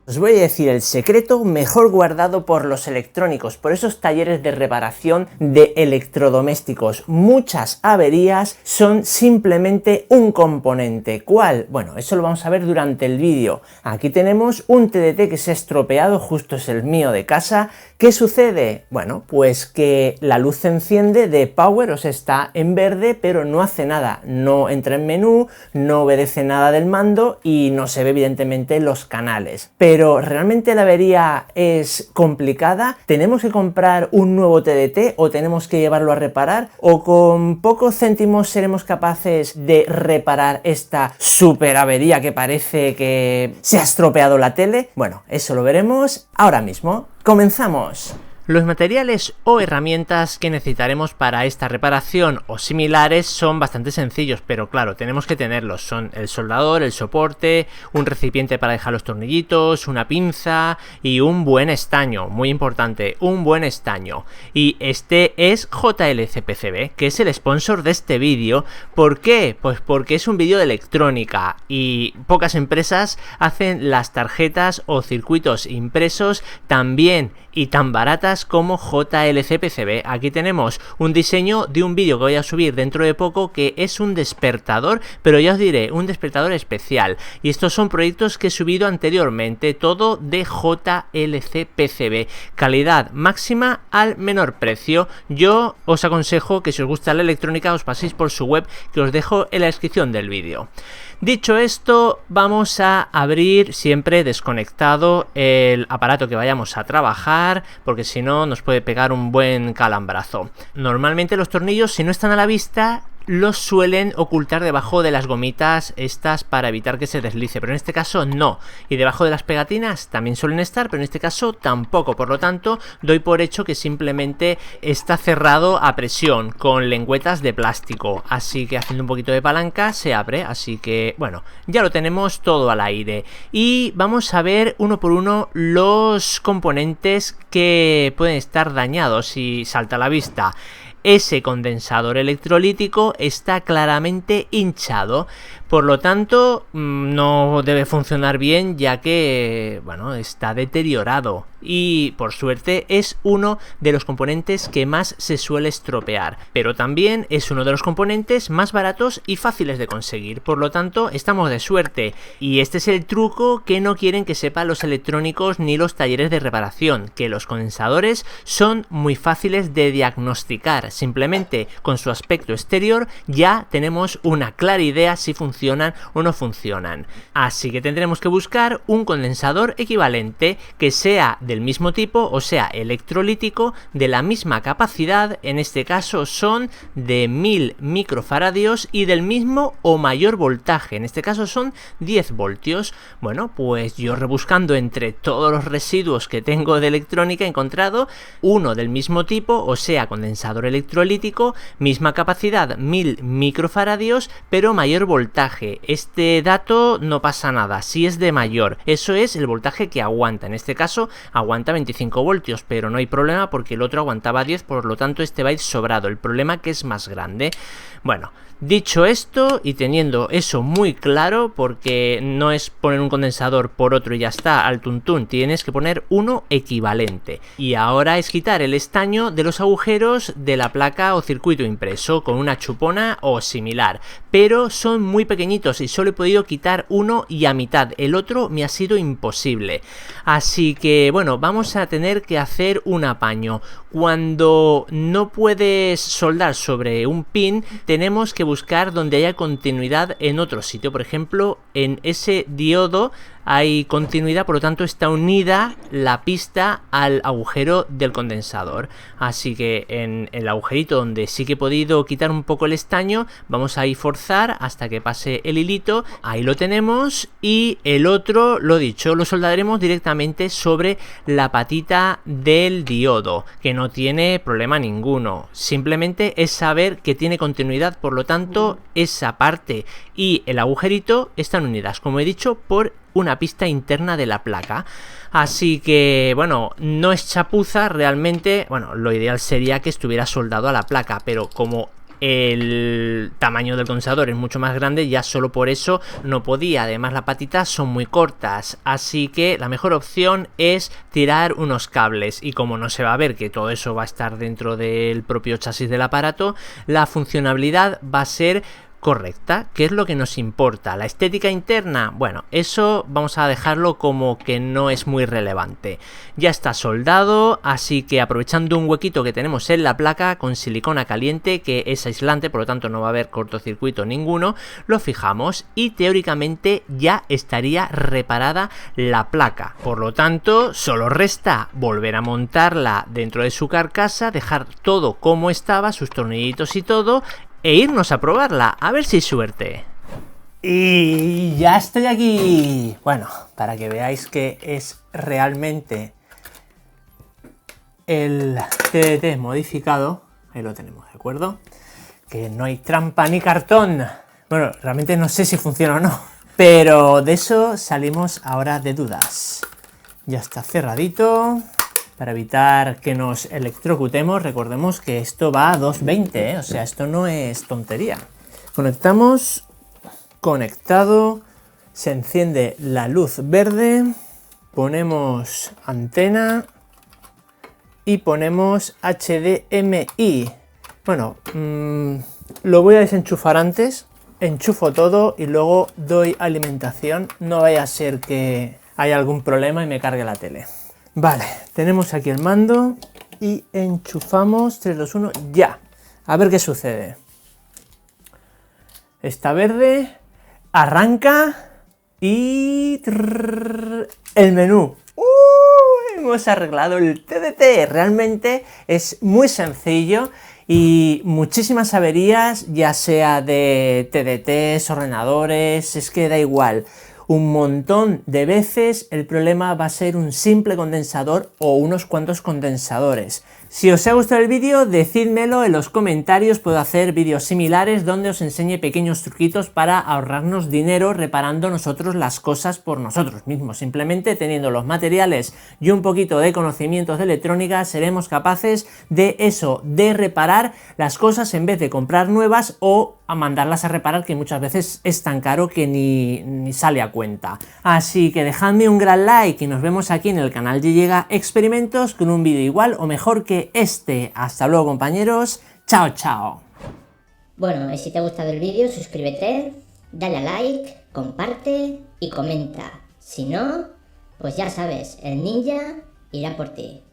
Os voy a decir el secreto mejor guardado por los electrónicos, por esos talleres de reparación de electrodomésticos. Muchas averías son simplemente un componente. ¿Cuál? Bueno, eso lo vamos a ver durante el vídeo. Aquí tenemos un TDT que se ha estropeado, justo es el mío de casa. ¿Qué sucede? Bueno, pues que la luz se enciende de power, o sea, está en verde, pero no hace nada. No entra en menú, no obedece nada del mando y no se ve evidentemente los canales. Pero ¿realmente la avería es complicada? ¿Tenemos que comprar un nuevo TDT o tenemos que llevarlo a reparar? ¿O con pocos céntimos seremos capaces de reparar esta super avería que parece que se ha estropeado la tele? Bueno, eso lo veremos ahora mismo. ¡Comenzamos! Los materiales o herramientas que necesitaremos para esta reparación o similares son bastante sencillos, pero claro, tenemos que tenerlos. Son el soldador, el soporte, un recipiente para dejar los tornillitos, una pinza y un buen estaño, muy importante, un buen estaño. Y este es JLC-PCB, que es el sponsor de este vídeo. ¿Por qué? Pues porque es un vídeo de electrónica y pocas empresas hacen las tarjetas o circuitos impresos tan bien y tan baratas como JLC-PCB. Aquí tenemos un diseño de un vídeo que voy a subir dentro de poco, que es un despertador, pero ya os diré, un despertador especial. Y estos son proyectos que he subido anteriormente, todo de JLC-PCB. Calidad máxima al menor precio. Yo os aconsejo que si os gusta la electrónica os paséis por su web, que os dejo en la descripción del vídeo. Dicho esto, vamos a abrir siempre desconectado el aparato que vayamos a trabajar, porque si no nos puede pegar un buen calambrazo. Normalmente los tornillos, si no están a la vista, los suelen ocultar debajo de las gomitas estas para evitar que se deslice, pero en este caso no. Y debajo de las pegatinas también suelen estar, pero en este caso tampoco. Por lo tanto, doy por hecho que simplemente está cerrado a presión con lengüetas de plástico. Así que haciendo un poquito de palanca se abre. Así que bueno, ya lo tenemos todo al aire. Y vamos a ver uno por uno los componentes que pueden estar dañados y salta a la vista. Ese condensador electrolítico está claramente hinchado, por lo tanto no debe funcionar bien, ya que bueno, está deteriorado y por suerte es uno de los componentes que más se suele estropear, pero también es uno de los componentes más baratos y fáciles de conseguir, por lo tanto estamos de suerte. Y este es el truco que no quieren que sepan los electrónicos ni los talleres de reparación, que los condensadores son muy fáciles de diagnosticar. Simplemente con su aspecto exterior ya tenemos una clara idea si funcionan o no funcionan. Así que tendremos que buscar un condensador equivalente que sea del mismo tipo, o sea electrolítico, de la misma capacidad. En este caso son de 1000 microfaradios y del mismo o mayor voltaje. En este caso son 10 voltios. Bueno, pues yo rebuscando entre todos los residuos que tengo de electrónica he encontrado uno del mismo tipo, o sea condensador electrolítico, misma capacidad 1000 microfaradios, pero mayor voltaje. Este dato no pasa nada, si es de mayor, eso es el voltaje que aguanta. En este caso aguanta 25 voltios, pero no hay problema porque el otro aguantaba 10, por lo tanto este va a ir sobrado. El problema que es más grande. Bueno, dicho esto y teniendo eso muy claro, porque no es poner un condensador por otro y ya está al tuntún, tienes que poner uno equivalente. Y ahora es quitar el estaño de los agujeros de la placa o circuito impreso con una chupona o similar, pero son muy pequeñitos y solo he podido quitar uno y a mitad, el otro me ha sido imposible. Así que bueno, vamos a tener que hacer un apaño. Cuando no puedes soldar sobre un pin, tenemos que buscar donde haya continuidad en otro sitio. Por ejemplo, en ese diodo hay continuidad, por lo tanto está unida la pista al agujero del condensador. Así que en el agujerito donde sí que he podido quitar un poco el estaño, vamos a ir forzar hasta que pase el hilito. Ahí lo tenemos. Y el otro, lo dicho, lo soldaremos directamente sobre la patita del diodo, que no tiene problema ninguno. Simplemente es saber que tiene continuidad, por lo tanto esa parte y el agujerito están unidas, como he dicho, por una pista interna de la placa. Así que bueno, no es chapuza realmente. Bueno, lo ideal sería que estuviera soldado a la placa, pero como el tamaño del condensador es mucho más grande, ya solo por eso no podía. Además, las patitas son muy cortas, así que la mejor opción es tirar unos cables, y como no se va a ver que todo eso va a estar dentro del propio chasis del aparato, la funcionalidad va a ser correcta, que es lo que nos importa. La estética interna, bueno, eso vamos a dejarlo como que no es muy relevante. Ya está soldado, así que aprovechando un huequito que tenemos en la placa con silicona caliente, que es aislante, por lo tanto no va a haber cortocircuito ninguno, lo fijamos y teóricamente ya estaría reparada la placa. Por lo tanto, solo resta volver a montarla dentro de su carcasa, dejar todo como estaba, sus tornillitos y todo, e irnos a probarla, a ver si hay suerte. Y ya estoy aquí. Bueno, para que veáis que es realmente el TDT modificado, ahí lo tenemos, ¿de acuerdo? Que no hay trampa ni cartón. Bueno, realmente no sé si funciona o no, pero de eso salimos ahora de dudas. Ya está cerradito. Para evitar que nos electrocutemos, recordemos que esto va a 220, ¿eh? O sea, esto no es tontería. Conectamos, conectado, se enciende la luz verde, ponemos antena y ponemos HDMI. Bueno, lo voy a desenchufar antes, enchufo todo y luego doy alimentación. No vaya a ser que haya algún problema y me cargue la tele. Vale, tenemos aquí el mando y enchufamos 3, 2, 1, ya. A ver qué sucede. Está verde, arranca y el menú. Hemos arreglado el TDT. Realmente es muy sencillo y muchísimas averías, ya sea de TDTs, ordenadores, es que da igual. Un montón de veces el problema va a ser un simple condensador o unos cuantos condensadores. Si os ha gustado el vídeo, decídmelo en los comentarios, puedo hacer vídeos similares donde os enseñe pequeños truquitos para ahorrarnos dinero reparando nosotros las cosas por nosotros mismos. Simplemente teniendo los materiales y un poquito de conocimientos de electrónica seremos capaces de eso, de reparar las cosas en vez de comprar nuevas o a mandarlas a reparar, que muchas veces es tan caro que ni sale a cuenta. Así que dejadme un gran like y nos vemos aquí en el canal de Llega Experimentos con un vídeo igual o mejor que este. Hasta luego, compañeros. Chao, chao. Bueno, y si te ha gustado el vídeo, suscríbete, dale a like, comparte y comenta. Si no, pues ya sabes, el ninja irá por ti.